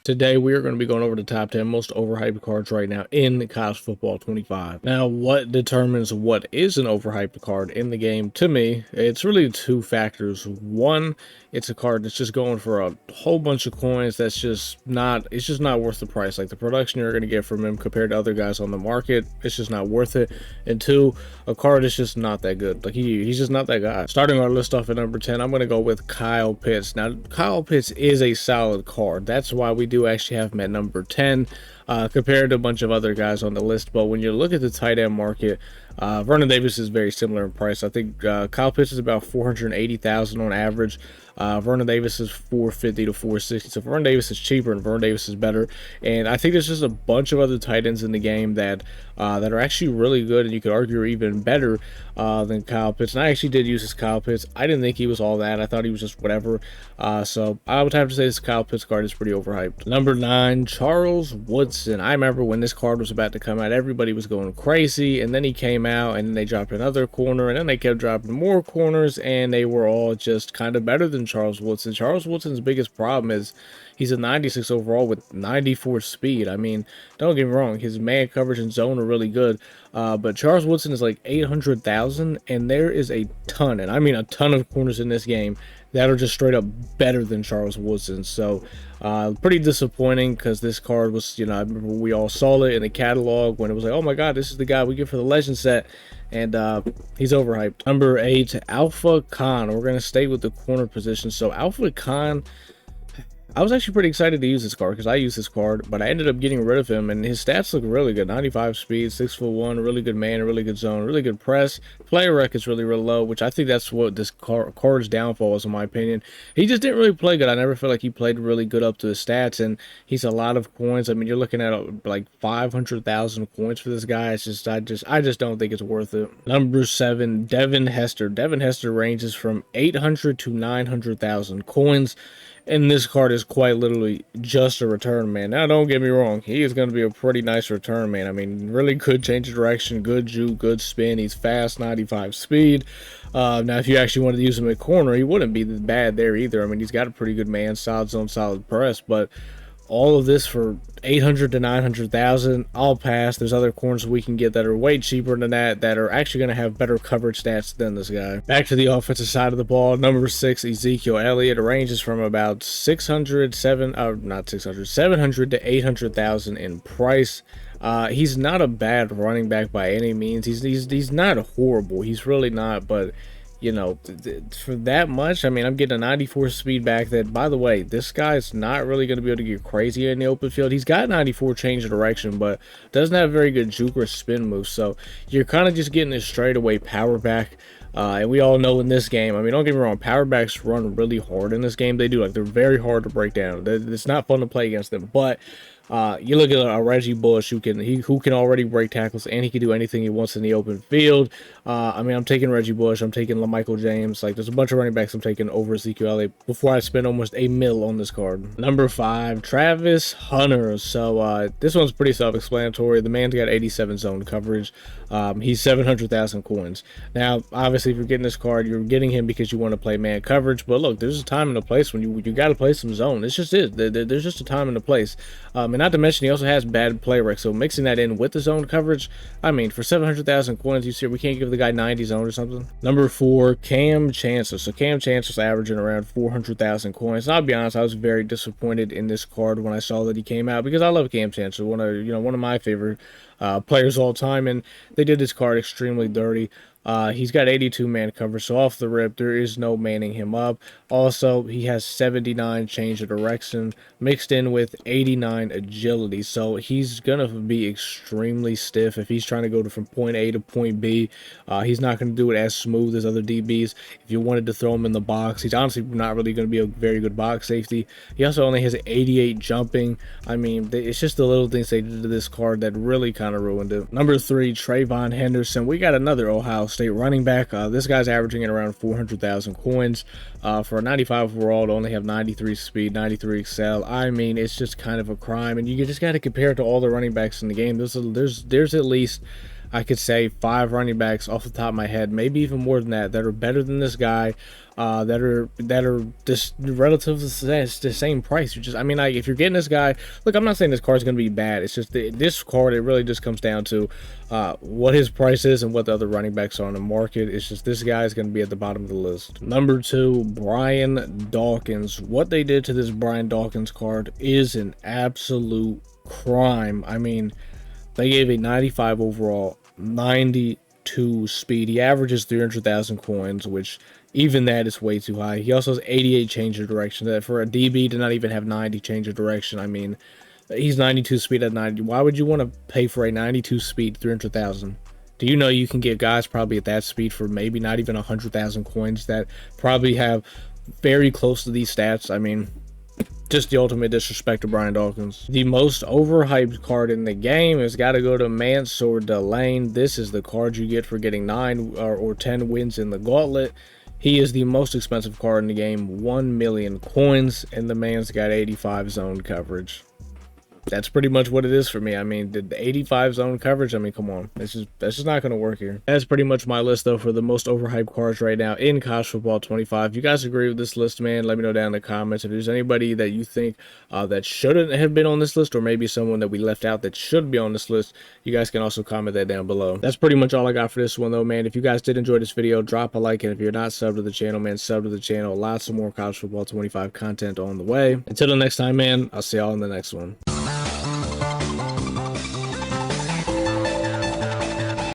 Today, we are going to be going over the top 10 most overhyped cards right now in college football 25. Now, what determines what is an overhyped card in the game? To me, it's really two factors. One, it's a card that's just going for a whole bunch of coins that's it's just not worth the price. Like the production you're going to get from him compared to other guys on the market, it's just not worth it. And two, a card is just not that good. Like he's just not that guy. Starting our list off at number 10, I'm going to go with Kyle Pitts. Now, Kyle Pitts is a solid card. That's why we do actually have him at number 10 compared to a bunch of other guys on the list. But when you look at the tight end market, Vernon Davis is very similar in price. I think Kyle Pitts is about 480,000 on average. Vernon Davis is 450 to 460. So Vernon Davis is cheaper and Vernon Davis is better. And I think there's just a bunch of other tight ends in the game that are actually really good, and you could argue are even better than Kyle Pitts. And I actually did use this Kyle Pitts. I didn't think he was all that. I thought he was just whatever. So I would have to say this Kyle Pitts card is pretty overhyped. Number 9, Charles Woodson. I remember when this card was about to come out, everybody was going crazy, and then he came out, and then they dropped another corner, and then they kept dropping more corners, and they were all just kind of better than Charles Woodson. Charles Woodson's biggest problem is he's a 96 overall with 94 speed. I mean, don't get me wrong, his man coverage and zone are really good, but Charles Woodson is like 800,000, and there is a ton, and I mean a ton of corners in this game that are just straight up better than Charles Woodson. So pretty disappointing, because this card was, I remember we all saw it in the catalog when it was like, oh my god, this is the guy we get for the legend set, and he's overhyped. Number 8, Alpha Khan. We're going to stay with the corner position. So Alpha Khan, I was actually pretty excited to use this card because I use this card, but I ended up getting rid of him, and his stats look really good. 95 speed, 6'1", really good man, really good zone, really good press. Player rec is really, really low, which I think that's what this card's downfall is, in my opinion. He just didn't really play good. I never feel like he played really good up to his stats, and he's a lot of coins. I mean, you're looking at like 500,000 coins for this guy. It's just, I just don't think it's worth it. Number 7, Devin Hester. Devin Hester ranges from 800 to 900,000 coins. And this card is quite literally just a return man. Now, don't get me wrong, he is going to be a pretty nice return man. I mean, really good change of direction, good juke, good spin. He's fast, 95 speed. Now, if you actually wanted to use him at corner, he wouldn't be bad there either. I mean, he's got a pretty good man, solid zone, solid press, but all of this for 800 to 900,000, I'll pass. There's other corners we can get that are way cheaper than that are actually going to have better coverage stats than this guy. Back to the offensive side of the ball, number 6, Ezekiel Elliott. Ranges from about 700 to 800,000 in price. He's not a bad running back by any means. He's not horrible. He's really not, but for that much, I mean, I'm getting a 94 speed back that, by the way, this guy's not really going to be able to get crazy in the open field. He's got 94 change of direction, but doesn't have very good juke or spin moves. So you're kind of just getting a straightaway power back. And we all know in this game, I mean, don't get me wrong, power backs run really hard in this game. They do. Like, they're very hard to break down. It's not fun to play against them, but you look at a Reggie Bush who can already break tackles, and he can do anything he wants in the open field. I mean, I'm taking Reggie Bush, I'm taking LaMichael James. Like, there's a bunch of running backs I'm taking over Ezekiel Elliott before I spend almost $1 million on this card. Number 5, Travis Hunter. So this one's pretty self-explanatory. The man's got 87 zone coverage. He's 700,000 coins. Now, obviously, if you're getting this card, you're getting him because you want to play man coverage. But look, there's a time and a place when you got to play some zone. It's just it. There's just a time and a place. And not to mention, he also has bad play rec. So mixing that in with the zone coverage, I mean, for 700,000 coins, you see, we can't give the guy 90 zone or something. Number 4, Cam Chancellor. So Cam Chancellor's averaging around 400,000 coins. And I'll be honest, I was very disappointed in this card when I saw that he came out, because I love Cam Chancellor, one of my favorite players all time, and they did this card extremely dirty. He's got 82 man coverage, so off the rip, there is no manning him up. Also, he has 79 change of direction mixed in with 89 agility, so he's gonna be extremely stiff if he's trying to go from point A to point B. He's not going to do it as smooth as other DBs. If you wanted to throw him in the box, he's honestly not really going to be a very good box safety. He also only has 88 jumping. I mean, it's just the little things they did to this card that really kind of ruined it. Number 3, Trayvon Henderson. We got another Ohio State running back. This guy's averaging at around 400,000 coins. For a 95 overall to only have 93 speed, 93 excel, I mean, it's just kind of a crime. And you just got to compare it to all the running backs in the game. There's at least I could say 5 running backs off the top of my head, maybe even more than that are better than this guy, that are just relative to the same price. Which is, I mean, like, if you're getting this guy, look, I'm not saying this card's gonna be bad. It's just this card. It really just comes down to what his price is and what the other running backs are on the market. It's just this guy is gonna be at the bottom of the list. Number 2, Brian Dawkins. What they did to this Brian Dawkins card is an absolute crime. I mean, they gave a 95 overall, 92 speed. He averages 300,000 coins, which even that is way too high. He also has 88 change of direction. That for a DB to not even have 90 change of direction, I mean, he's 92 speed at 90. Why would you want to pay for a 92 speed 300,000? Do you know you can get guys probably at that speed for maybe not even 100,000 coins that probably have very close to these stats? I mean, just the ultimate disrespect to Brian Dawkins. The most overhyped card in the game has got to go to Mansour Delane. This is the card you get for getting 9 or 10 wins in the gauntlet. He is the most expensive card in the game, 1 million coins, and the man's got 85 zone coverage. That's pretty much what it is for me. I mean, the 85 zone coverage, I mean, come on. That's just not going to work here. That's pretty much my list, though, for the most overhyped cards right now in College Football 25. If you guys agree with this list, man, let me know down in the comments. If there's anybody that you think that shouldn't have been on this list, or maybe someone that we left out that should be on this list, you guys can also comment that down below. That's pretty much all I got for this one, though, man. If you guys did enjoy this video, drop a like, and if you're not subbed to the channel, man, sub to the channel. Lots of more College Football 25 content on the way. Until the next time, man, I'll see y'all in the next one.